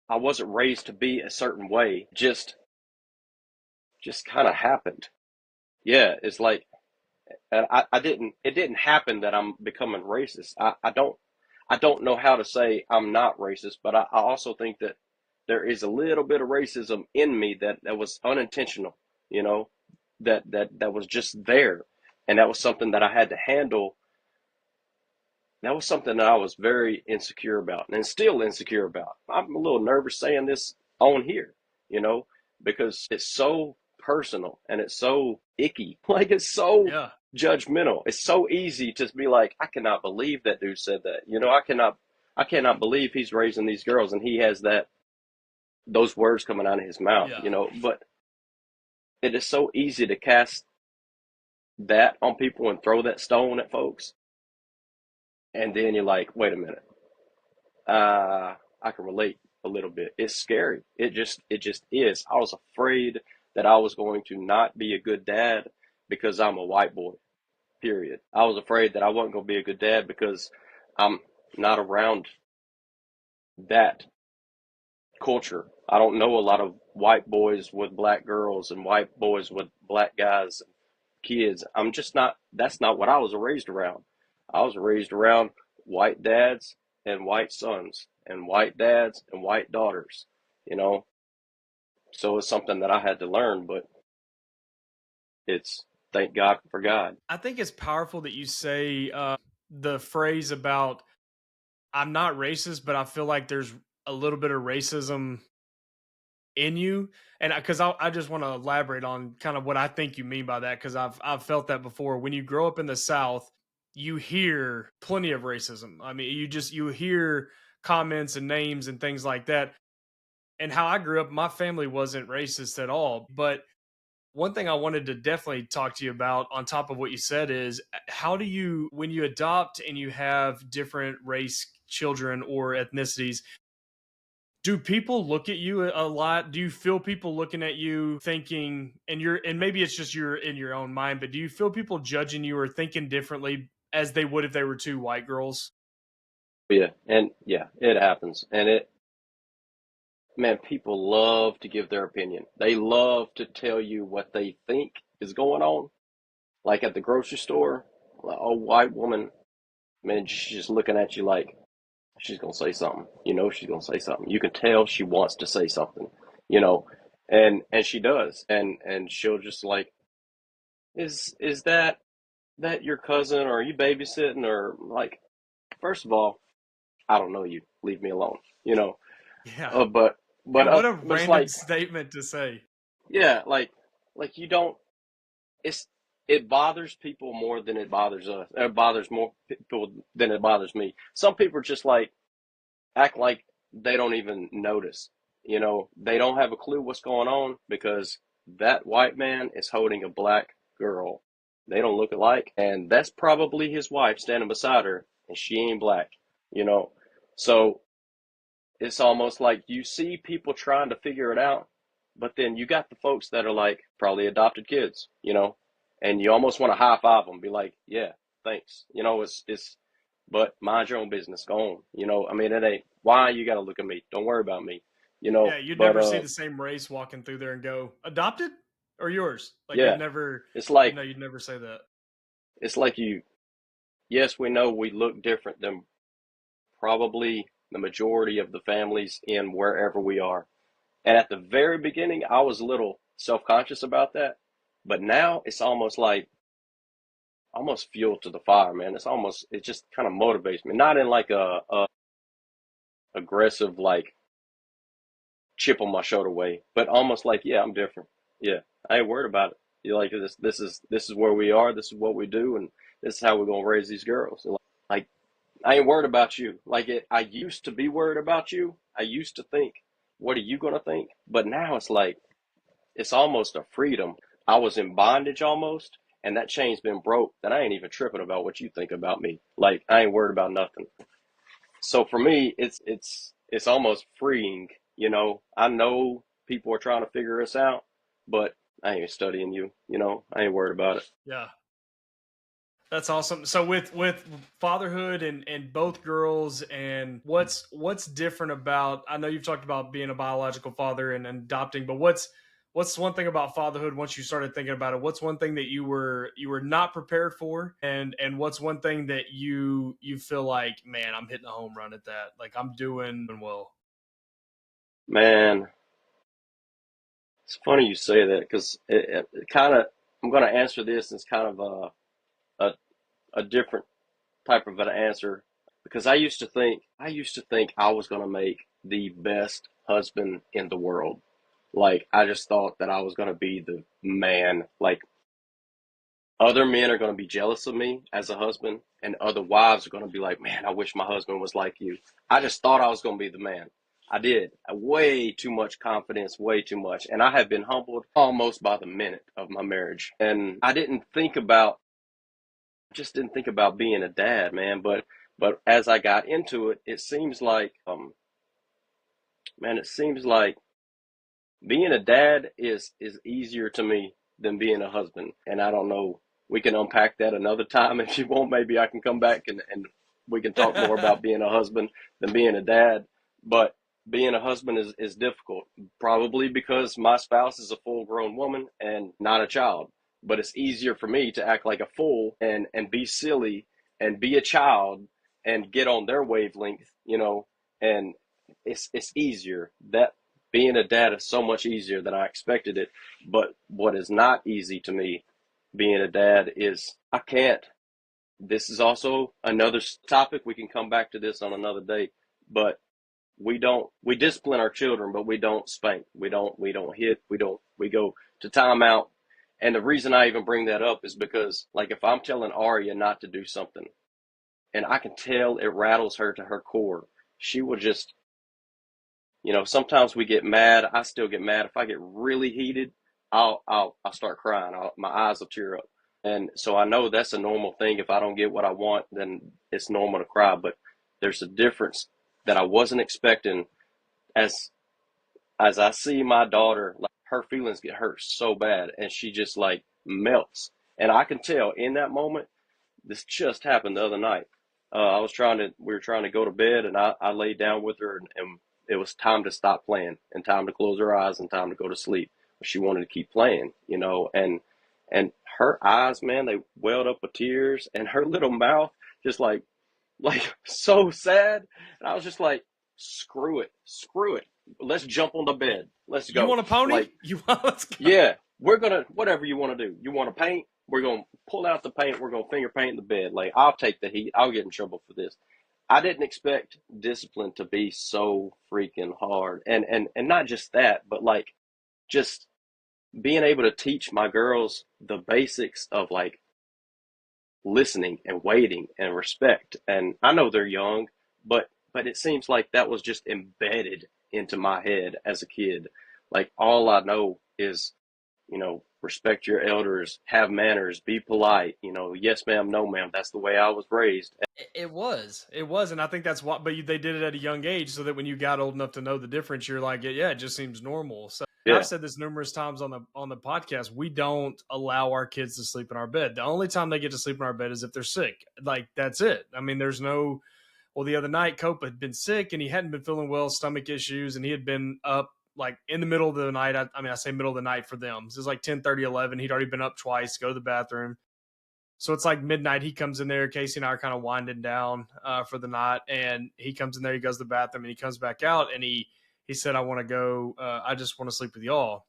S2: I wasn't raised to be a certain way. Just kind of happened. Yeah, it's like, and I didn't. It didn't happen that I'm becoming racist. I don't know how to say I'm not racist, but I also think that there is a little bit of racism in me that was unintentional, you know, that was just there, and that was something that I had to handle. That was something that I was very insecure about, and still insecure about. I'm a little nervous saying this on here, you know, because it's so personal and it's so icky. Like, it's so
S1: Yeah.
S2: judgmental. It's so easy to be like, I cannot believe that dude said that. I cannot believe he's raising these girls and he has those words coming out of his mouth,
S1: Yeah.
S2: But it is so easy to cast that on people and throw that stone at folks. And then you're like, wait a minute. I can relate a little bit. It's scary. It just is. I was afraid that I was going to not be a good dad because I'm a white boy. Period. I was afraid that I wasn't going to be a good dad because I'm not around that culture. I don't know a lot of white boys with black girls and white boys with black guys and kids. I'm just not. That's not what I was raised around. I was raised around white dads and white sons and white dads and white daughters, you know. So it's something that I had to learn, but it's thank God for God.
S1: I think it's powerful that you say the phrase about I'm not racist, but I feel like there's a little bit of racism in you. And because I just want to elaborate on kind of what I think you mean by that, because I've felt that before. When you grow up in the South, you hear plenty of racism. I mean, you hear comments and names and things like that. And how I grew up, my family wasn't racist at all. But one thing I wanted to definitely talk to you about on top of what you said is how do you, when you adopt and you have different race children or ethnicities, do people look at you a lot? Do you feel people looking at you thinking, and maybe it's just you're in your own mind, but do you feel people judging you or thinking differently as they would if they were two white girls?
S2: Yeah, and yeah, it happens. And man, people love to give their opinion. They love to tell you what they think is going on. Like at the grocery store, a white woman, man, she's just looking at you like she's gonna say something. She's gonna say something. You can tell she wants to say something, you know, and she does, and she'll just like, is that your cousin, or are you babysitting, or like, first of all, I don't know you. Leave me alone,
S1: Yeah.
S2: Uh, but but
S1: And
S2: uh,
S1: what a
S2: but it's
S1: random
S2: like,
S1: statement to say.
S2: yeah, like you don't. It's it bothers people more than it bothers us. It bothers more people than it bothers me. Some people are just like act like they don't even notice. They don't have a clue what's going on because that white man is holding a black girl. They don't look alike, and that's probably his wife standing beside her, and she ain't black. You know, so it's almost like you see people trying to figure it out, but then you got the folks that are like probably adopted kids, and you almost want to high five them, be like, yeah, thanks. But mind your own business, go on. I mean, it ain't why you got to look at me. Don't worry about me,
S1: Yeah, you'd
S2: but
S1: never see the same race walking through there and go, adopted or yours? Like
S2: yeah, it's like,
S1: you'd never say that.
S2: you, yes, we know we look different than probably the majority of the families in wherever we are. And at the very beginning, I was a little self-conscious about that, but now it's almost fuel to the fire, man. It just kind of motivates me, not in like a aggressive, like chip on my shoulder way, but almost like, yeah, I'm different. Yeah, I ain't worried about it. You like this? This is where we are. This is what we do, and this is how we're gonna raise these girls. Like, I ain't worried about you. Like, I used to be worried about you. I used to think, what are you gonna think? But now it's like it's almost a freedom I was in bondage almost, and that chain's been broke. Then I ain't even tripping about what you think about me. Like I ain't worried about nothing. So for me, it's almost freeing. I know people are trying to figure us out, but I ain't studying you. I ain't worried about it.
S1: Yeah. That's awesome. So with fatherhood and both girls, and what's different about, I know you've talked about being a biological father and adopting, but what's one thing about fatherhood once you started thinking about it? What's one thing that you were not prepared for, and what's one thing that you feel like, man, I'm hitting a home run at that. Like I'm doing well.
S2: Man, it's funny you say that because it kind of, I'm going to answer this as kind of a a different type of an answer because I used to think I was going to make the best husband in the world. Like I just thought that I was going to be the man. Like other men are going to be jealous of me as a husband, and other wives are going to be like, "Man, I wish my husband was like you." I just thought I was going to be the man. I did. Way too much confidence, way too much. And I have been humbled almost by the minute of my marriage. And just didn't think about being a dad, man. But as I got into it, it seems like, man, it seems like being a dad is easier to me than being a husband. And I don't know. We can unpack that another time if you want. Maybe I can come back and we can talk more about being a husband than being a dad. But being a husband is difficult, probably because my spouse is a full grown woman and not a child. But it's easier for me to act like a fool and be silly and be a child and get on their wavelength. And it's easier. That being a dad is so much easier than I expected it. But what is not easy to me being a dad is I can't. This is also another topic. We can come back to this on another day. But we discipline our children, but we don't spank. We don't hit. We go to timeout. And the reason I even bring that up is because like if I'm telling Aria not to do something and I can tell it rattles her to her core, she will just sometimes we get mad. I still get mad. If I get really heated, I'll start crying. My eyes will tear up. And so I know that's a normal thing. If I don't get what I want, then it's normal to cry. But there's a difference that I wasn't expecting as as I see my daughter, like her feelings get hurt so bad and she just like melts. And I can tell in that moment, this just happened the other night. We were trying to go to bed, and I laid down with her, and it was time to stop playing, and time to close her eyes, and time to go to sleep. But she wanted to keep playing. And her eyes, man, they welled up with tears, and her little mouth just like so sad. And I was just like, screw it, let's jump on the bed, let's
S1: You
S2: go.
S1: want a pony?
S2: Like
S1: You want let's go.
S2: yeah, we're gonna whatever you want to do. You want to paint? We're gonna pull out the paint. We're gonna finger paint the bed. Like I'll take the heat. I'll get in trouble for this. I didn't expect discipline to be so freaking hard, and not just that, but like just being able to teach my girls the basics of like listening and waiting and respect. And I know they're young, but it seems like that was just embedded into my head as a kid. Like all I know is respect your elders, have manners, be polite, yes ma'am, no ma'am. That's the way I was raised.
S1: It was, and I think that's what. But they did it at a young age, so that when you got old enough to know the difference, you're like, yeah, it just seems normal. So, and I've
S2: Yeah.
S1: said this numerous times on the podcast. We don't allow our kids to sleep in our bed. The only time they get to sleep in our bed is if they're sick. Like that's it. I mean, there's no. Well, the other night, Cope had been sick and he hadn't been feeling well, stomach issues, and he had been up like in the middle of the night. I mean, I say middle of the night for them. This is like 10:30, 11. He'd already been up twice, go to the bathroom. So it's like midnight. He comes in there. Casey and I are kind of winding down for the night, and he comes in there. He goes to the bathroom, and he comes back out, and he said, "I want to go. I just want to sleep with y'all."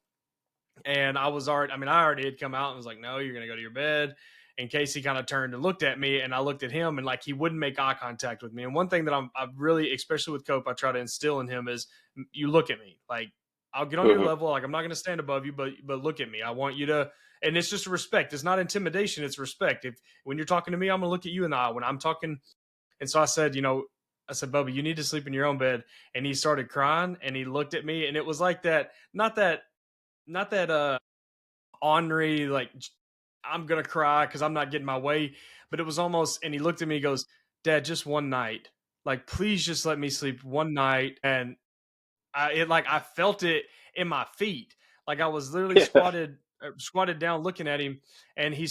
S1: And I was already. I mean, I already had come out and was like, "No, you're gonna go to your bed." And Casey kind of turned and looked at me, and I looked at him, and like he wouldn't make eye contact with me. And one thing that I really, especially with Cope, I try to instill in him is you look at me. Like I'll get on your
S2: Hmm.
S1: level. Like I'm not going to stand above you, but look at me. I want you to, and it's just respect. It's not intimidation. It's respect. If when you're talking to me, I'm going to look at you in the eye. When I'm talking, and so I said, I said, Bubba, you need to sleep in your own bed. And he started crying, and he looked at me, and it was like that. Not that. ornery, like I'm gonna cry because I'm not getting my way. But it was almost, and he looked at me, he goes, "Dad, just one night. Like, please just let me sleep one night." And I felt it in my feet. Like I was literally
S2: Yeah.
S1: squatted down looking at him, and he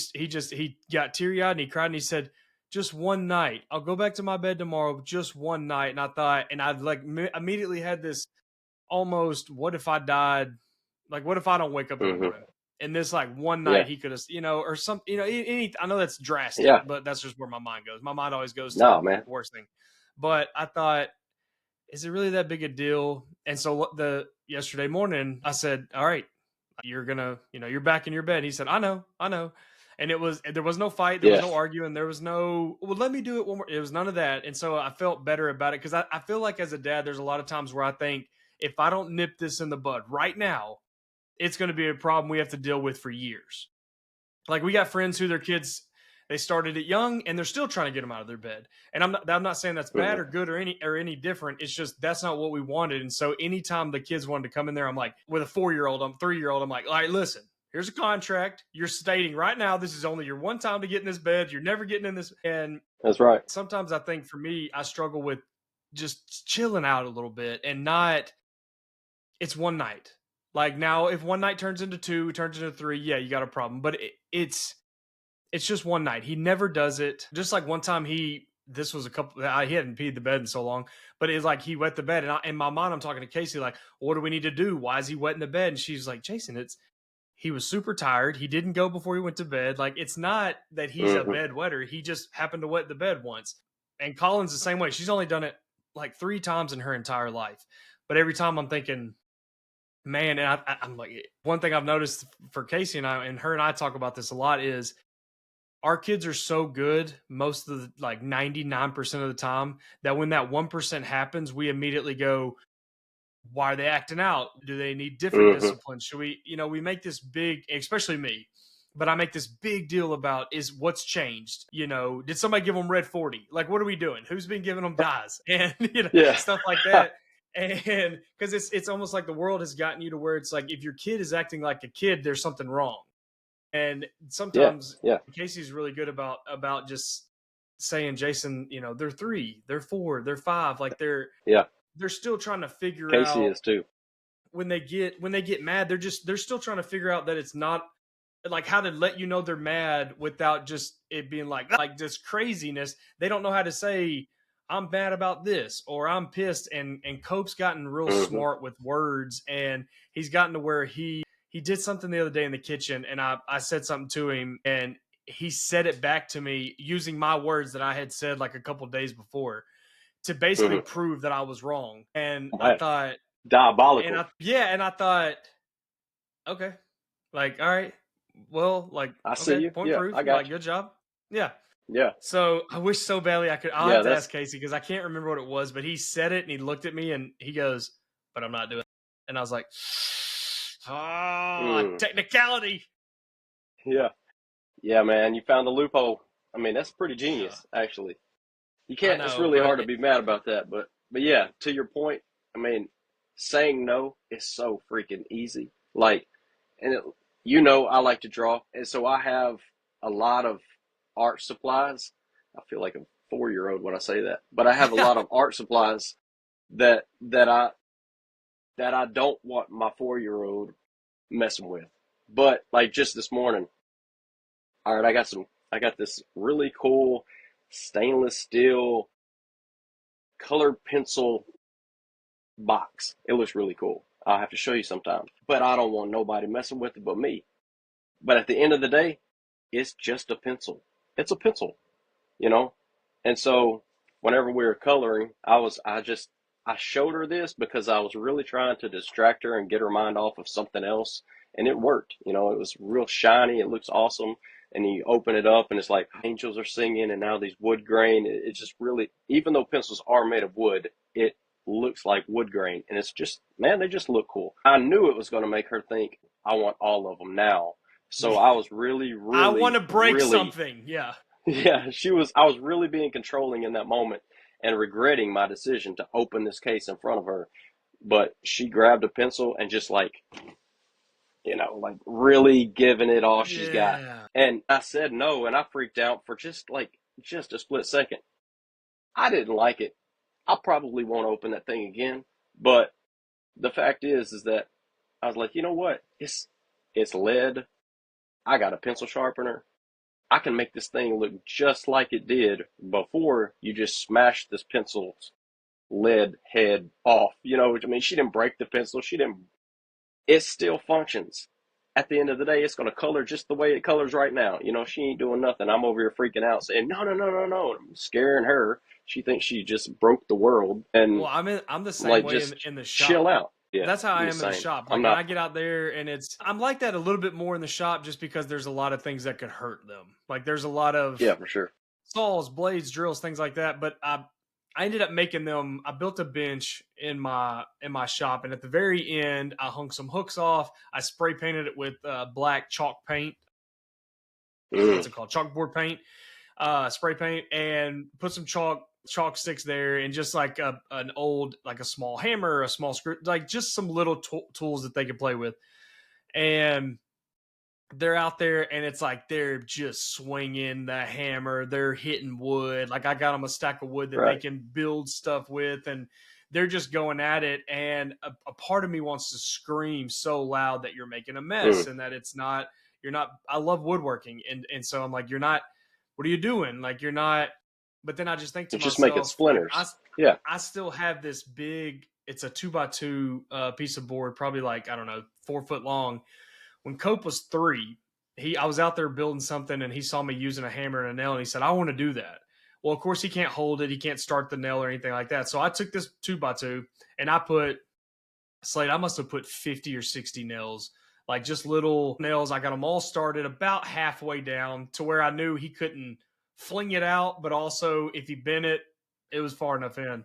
S1: got teary eyed and he cried and he said, "Just one night. I'll go back to my bed tomorrow. Just one night." And I thought, and I like immediately had this almost, what if I died? Like, what if I don't wake up in the
S2: Hmm.
S1: morning? And this like one
S2: Yeah.
S1: night he could have, or some, I know that's drastic,
S2: Yeah.
S1: but that's just where my mind goes. My mind always goes to
S2: No, man.
S1: the worst thing. But I thought, is it really that big a deal? And so the yesterday morning, I said, all right, you're gonna, you're back in your bed. He said, I know. And there was no fight, there was no
S2: Yes.
S1: arguing, there was no, well, let me do it one more. It was none of that. And so I felt better about it because I feel like as a dad, there's a lot of times where I think if I don't nip this in the bud right now, it's going to be a problem we have to deal with for years. Like we got friends who their kids, they started it young and they're still trying to get them out of their bed. And I'm not saying that's bad
S2: Hmm.
S1: or good or any different. It's just that's not what we wanted. And so anytime the kids wanted to come in there, I'm like, with a 4-year-old, I'm 3-year-old, I'm like, all right, listen, here's a contract. You're stating right now this is only your one time to get in this bed. You're never getting in this. And
S2: That's right.
S1: sometimes I think for me, I struggle with just chilling out a little bit and not, it's one night. Like now, if one night turns into two, turns into three, yeah, you got a problem. But it's just one night. He never does it. Just like one time this was a couple, he hadn't peed the bed in so long, but it's like he wet the bed. And in my mind, I'm talking to Casey, like, what do we need to do? Why is he wetting the bed? And she's like, Jason, he was super tired. He didn't go before he went to bed. Like, it's not that he's a
S2: Hmm.
S1: bed wetter. He just happened to wet the bed once. And Colin's the same way. She's only done it like 3 times in her entire life. But every time I'm thinking, man, and I'm like, one thing I've noticed for Casey and I, and her and I talk about this a lot, is our kids are so good most of the, like 99% of the time, that when that 1% happens, we immediately go, why are they acting out? Do they need different
S2: Hmm.
S1: discipline? Should we, we make this big, especially me, but I make this big deal about is what's changed. Did somebody give them red 40? Like, what are we doing? Who's been giving them dyes? And,
S2: Yeah.
S1: stuff like that. And because it's almost like the world has gotten you to where it's like, if your kid is acting like a kid, there's something wrong. And
S2: Yeah.
S1: sometimes
S2: Yeah.
S1: Casey's really good about just saying, Jason, they're 3, they're 4, they're 5, like
S2: Yeah.
S1: they're still trying to figure
S2: Casey
S1: out,
S2: is too.
S1: when they get mad, they're still trying to figure out that it's not like how to let they're mad without just it being like this craziness. They don't know how to say, I'm mad about this, or I'm pissed. And Cope's gotten real
S2: Hmm.
S1: smart with words, and he's gotten to where he did something the other day in the kitchen, and I said something to him, and he said it back to me using my words that I had said like a couple days before, to basically
S2: Hmm.
S1: prove that I was wrong. And I
S2: Man,
S1: thought, and
S2: diabolical.
S1: I thought, okay, like, all right, well, like,
S2: I see
S1: okay,
S2: you.
S1: point
S2: Yeah,
S1: proof,
S2: I got
S1: like, good job. Yeah.
S2: you. Yeah.
S1: So I wish so badly I could. I'll have
S2: Yeah.
S1: to ask
S2: That's.
S1: Casey because I can't remember what it was, but he said it and he looked at me and he goes, but I'm not doing it. And I was like, ah,
S2: Mm.
S1: technicality.
S2: Yeah. Yeah, man. You found the loophole. I mean, that's pretty
S1: Yeah,
S2: genius, actually. You
S1: I
S2: can't. It's
S1: know,
S2: really
S1: but
S2: hard to be mad about that. But yeah, to your point. I mean, saying no is so freaking easy. Like, and I like to draw, and so I have a lot of art supplies. I feel like a 4-year-old when I say that, but I have a lot of art supplies that I don't want my 4-year-old messing with. But like just this morning, all right, I got this really cool stainless steel colored pencil box. It looks really cool. I'll have to show you sometime. But I don't want nobody messing with it but me. But at the end of the day, it's just a pencil. It's a pencil, you know? And so whenever we were coloring, I showed her this because I was really trying to distract her and get her mind off of something else. And it worked. It was real shiny. It looks awesome. And you open it up and it's like angels are singing and now these wood grain. It's just really, even though pencils are made of wood, it looks like wood grain. And it's just, man, they just look cool. I knew it was going to make her think, I want all of them now. So I was really,
S1: I want
S2: really,
S1: to break
S2: really,
S1: something. Yeah.
S2: yeah, I was really being controlling in that moment and regretting my decision to open this case in front of her. But she grabbed a pencil and just like like really giving it all she's got.
S1: Yeah.
S2: And I said no, and I freaked out for just a split second. I didn't like it. I probably won't open that thing again. But the fact is that I was like, you know what? It's lead. I got a pencil sharpener. I can make this thing look just like it did before you just smashed this pencil's lead head off. You know what I mean? She didn't break the pencil. She didn't. It still functions. At the end of the day, it's going to color just the way it colors right now. She ain't doing nothing. I'm over here freaking out saying, no, no, no, no, no. I'm scaring her. She thinks she just broke the world. And
S1: Well, I'm the same
S2: like,
S1: way
S2: just
S1: in the
S2: chill
S1: shop.
S2: out. Yeah,
S1: That's how I
S2: I'm the
S1: am in the
S2: same.
S1: shop.
S2: I'm
S1: Like when
S2: not,
S1: I get out there and I'm like that a little bit more in the shop just because there's a lot of things that could hurt them. Like there's a lot of
S2: yeah, for sure.
S1: saws, blades, drills, things like that. But I ended up making them. I built a bench in my shop, and at the very end, I hung some hooks off. I spray painted it with black chalk paint.
S2: Mm,
S1: What's it called? Chalkboard paint, spray paint, and put some chalk sticks there, and just like an old like a small hammer, a small screw, like just some little tools that they could play with, and they're out there and it's like they're just swinging the hammer, they're hitting wood. Like I got them a stack of wood that they
S2: right.
S1: can build stuff with, and they're just going at it. And a part of me wants to scream so loud that you're making a mess
S2: Mm.
S1: and that it's not, you're not, I love woodworking. And so I'm like, you're not, what are you doing? Like you're not, but then I just think to
S2: Just making
S1: myself, like
S2: splinters. Yeah.
S1: I still have this big, it's a 2x2 piece of board, probably like, I don't know, 4 foot long. When Cope was 3, I was out there building something and he saw me using a hammer and a nail and he said, I want to do that. Well, of course he can't hold it. He can't start the nail or anything like that. So I took this 2x2 and I put Slade, I must have put 50 or 60 nails, like just little nails. I got them all started about halfway down to where I knew he couldn't fling it out, but also if he bent it, it was far enough in.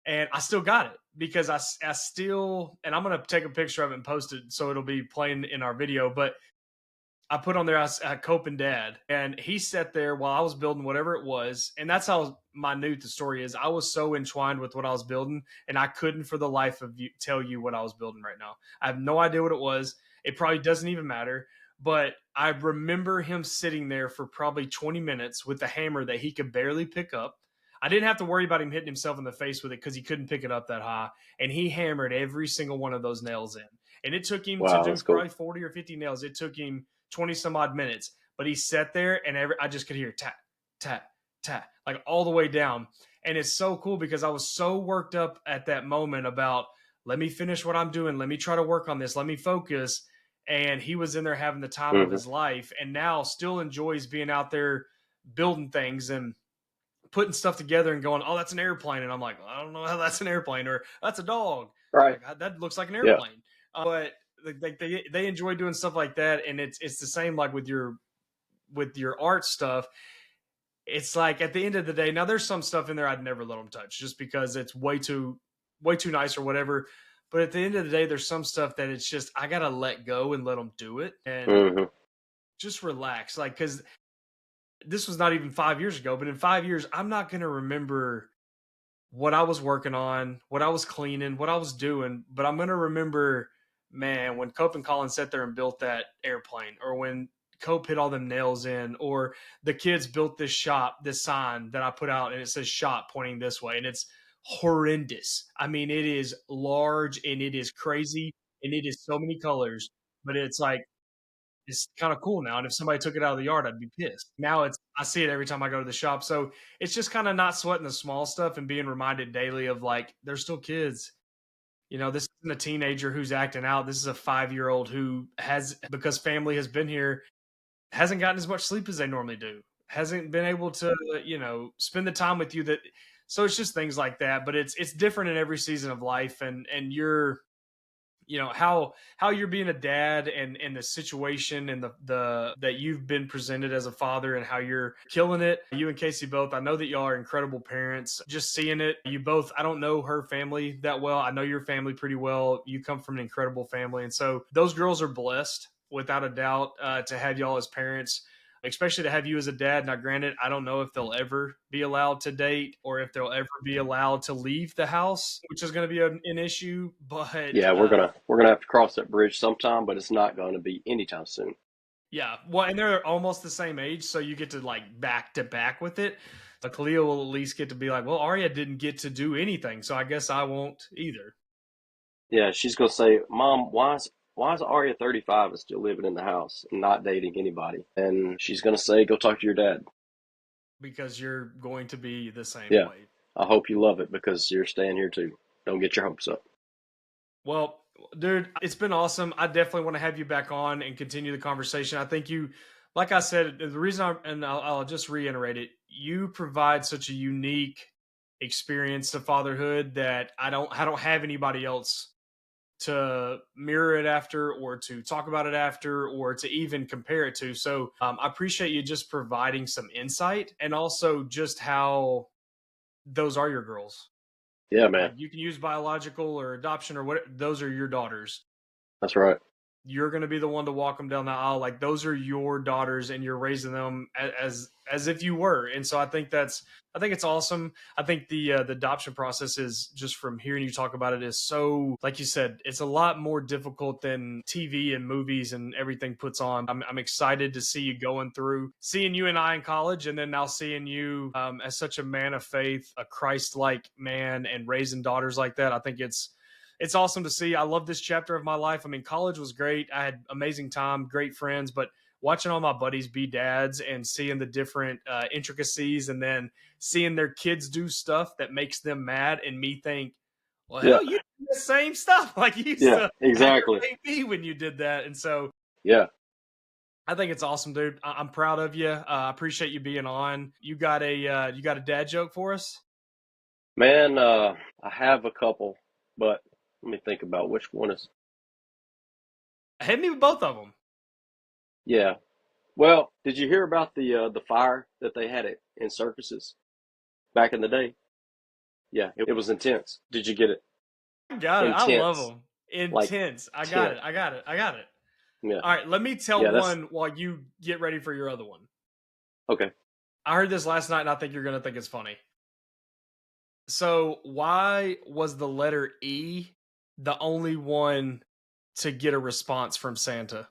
S1: And I still got it because I still, and I'm going to take a picture of it and post it so it'll be playing in our video. But I put on there, Cope and Dad, and he sat there while I was building whatever it was. And that's how minute the story is. I was so entwined with what I was building, and I couldn't for the life of you tell you what I was building right now. I have no idea what it was. It probably doesn't even matter. But I remember him sitting there for probably 20 minutes with a hammer that he could barely pick up. I didn't have to worry about him hitting himself in the face with it because he couldn't pick it up that high. And he hammered every single one of those nails in. And it took him to
S2: Wow,
S1: do
S2: that's cool.
S1: probably 40 or 50 nails. It took him 20 some odd minutes, but he sat there and I just could hear tap, tap, tap, like all the way down. And it's so cool because I was so worked up at that moment about, let me finish what I'm doing. Let me try to work on this. Let me focus. And he was in there having the time of
S2: Hmm.
S1: his life and now still enjoys being out there building things and putting stuff together and going, oh, that's an airplane. And I'm like, I don't know how that's an airplane, or that's a dog.
S2: Right.
S1: Like that looks like an
S2: Yeah.
S1: airplane. But they enjoy doing stuff like that. And it's the same like with your art stuff. It's like at the end of the day, now there's some stuff in there I'd never let them touch just because it's way too nice or whatever. But at the end of the day, there's some stuff that it's just I gotta let go and let them do it and
S2: Hmm.
S1: just relax. Like because this was not even 5 years ago, but in 5 years, I'm not gonna remember what I was working on, what I was cleaning, what I was doing, but I'm gonna remember, man, when Cope and Colin sat there and built that airplane, or when Cope hit all them nails in, or the kids built this shop, this sign that I put out, and it says "shop" pointing this way, and it's horrendous. I mean, it is large and it is crazy and it is so many colors, but it's like it's kind of cool now. And if somebody took it out of the yard, I'd be pissed. Now it's I see it every time I go to the shop. So it's just kind of not sweating the small stuff and being reminded daily of like they're still kids. This isn't a teenager who's acting out. This is a 5-year old who has because family has been here, hasn't gotten as much sleep as they normally do. Hasn't been able to, spend the time with you that so it's just things like that. But it's different in every season of life and you're how you're being a dad and the situation and the that you've been presented as a father and how you're killing it. You and Casey both, I know that y'all are incredible parents. Just seeing it, you both, I don't know her family that well, I know your family pretty well. You come from an incredible family, and so those girls are blessed without a doubt to have y'all as parents. especially to have you as a dad. Now, granted, I don't know if they'll ever be allowed to date or if they'll ever be allowed to leave the house, which is going to be an issue. But
S2: Yeah, we're gonna have to cross that bridge sometime, but it's not going to be anytime soon.
S1: yeah, well, and they're almost the same age, so you get to like back to back with it. So Khalil will at least get to be like, well, Arya didn't get to do anything, so I guess I won't either.
S2: Yeah, she's gonna say, "Mom, why is Arya 35 and still living in the house and not dating anybody?" And she's gonna say, "Go talk to your dad."
S1: Because you're going to be the same
S2: Yeah,
S1: way.
S2: I hope you love it because you're staying here too. Don't get your hopes up.
S1: Well, dude, it's been awesome. I definitely want to have you back on and continue the conversation. I think you, like I said, the reason I'll just reiterate it, you provide such a unique experience to fatherhood that I don't have anybody else to mirror it after or to talk about it after or to even compare it to. So I appreciate you just providing some insight and also just how those are your girls.
S2: Yeah, man,
S1: Like you can use biological or adoption or what, those are your daughters.
S2: that's right.
S1: You're going to be the one to walk them down the aisle. Like those are your daughters and you're raising them as if you were. And so I think it's awesome. I think the adoption process is, just from hearing you talk about it, is so, like you said, it's a lot more difficult than TV and movies and everything puts on. I'm excited to see you going through, seeing you and I in college, and then now seeing you as such a man of faith, a Christ-like man, and raising daughters like that. I think it's awesome to see. I love this chapter of my life. I mean, college was great. I had amazing time, great friends, but watching all my buddies be dads and seeing the different intricacies, and then seeing their kids do stuff that makes them mad, and me think, well,
S2: Yeah,
S1: hell, you did the same stuff. Like you used
S2: yeah,
S1: to
S2: exactly.
S1: aggravate me when you did that. And so
S2: Yeah,
S1: I think it's awesome, dude. I'm proud of you. I appreciate you being on. You got a dad joke for us?
S2: man. I have a couple, but let me think about which one is.
S1: Hit me with both of them.
S2: Yeah. Well, did you hear about the fire that they had it in circuses back in the day? Yeah, it was intense. Did you get it?
S1: I got it. I love
S2: Intense,
S1: them.
S2: like
S1: Intense. I got
S2: 10.
S1: it. I got it. I got it.
S2: Yeah,
S1: All right, let me tell
S2: yeah. That's
S1: one while you get ready for your other one.
S2: okay.
S1: I heard this last night and I think you're going to think it's funny. So, why was the letter E the only one to get a response from Santa?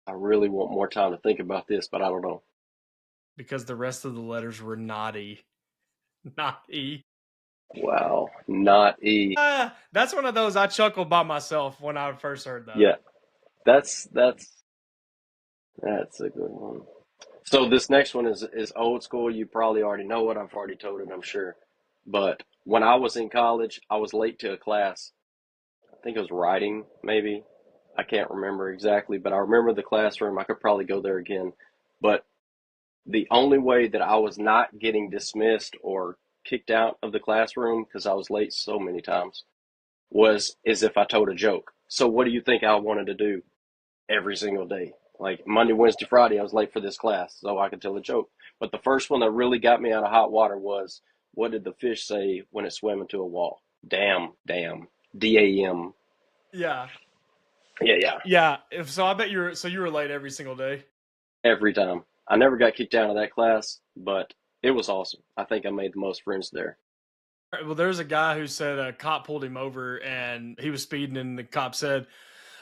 S2: I really want more time to think about this, but I don't know.
S1: Because the rest of the letters were not E. Not E.
S2: Wow, not E.
S1: That's one of those I chuckled by myself when I first heard that.
S2: Yeah, that's that's a good one. So this next one is old school. You probably already know it. I've already told it, I'm sure. But when I was in college, I was late to a class. I think it was writing, maybe. I can't remember exactly, but I remember the classroom. I could probably go there again. But the only way that I was not getting dismissed or kicked out of the classroom because I was late so many times was as if I told a joke. So what do you think I wanted to do every single day? Like Monday, Wednesday, Friday, I was late for this class so I could tell a joke. But the first one that really got me out of hot water was, what did the fish say when it swam into a wall? Damn, damn. DAM.
S1: Yeah.
S2: Yeah, yeah.
S1: Yeah. So I bet you were late every single day.
S2: Every time. I never got kicked out of that class, but it was awesome. I think I made the most friends there.
S1: Well, there's a guy who said a cop pulled him over and he was speeding, and the cop said,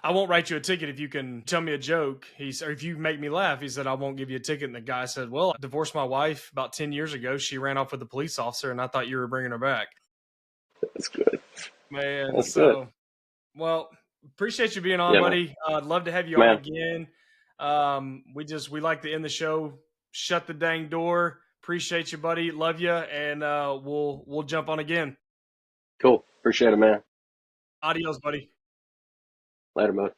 S1: I won't write you a ticket if you can tell me a joke. Or if you make me laugh. He said, I won't give you a ticket. And the guy said, well, I divorced my wife about 10 years ago. She ran off with a police officer and I thought you were bringing her back.
S2: That's good.
S1: Man,
S2: That's good.
S1: so, well, appreciate you being on,
S2: Yeah, man.
S1: buddy. I'd love to have you on
S2: Man,
S1: again. We like to end the show, shut the dang door. Appreciate you, buddy. Love you. And we'll jump on again.
S2: cool. Appreciate it, man.
S1: Adios, buddy.
S2: Later, bud.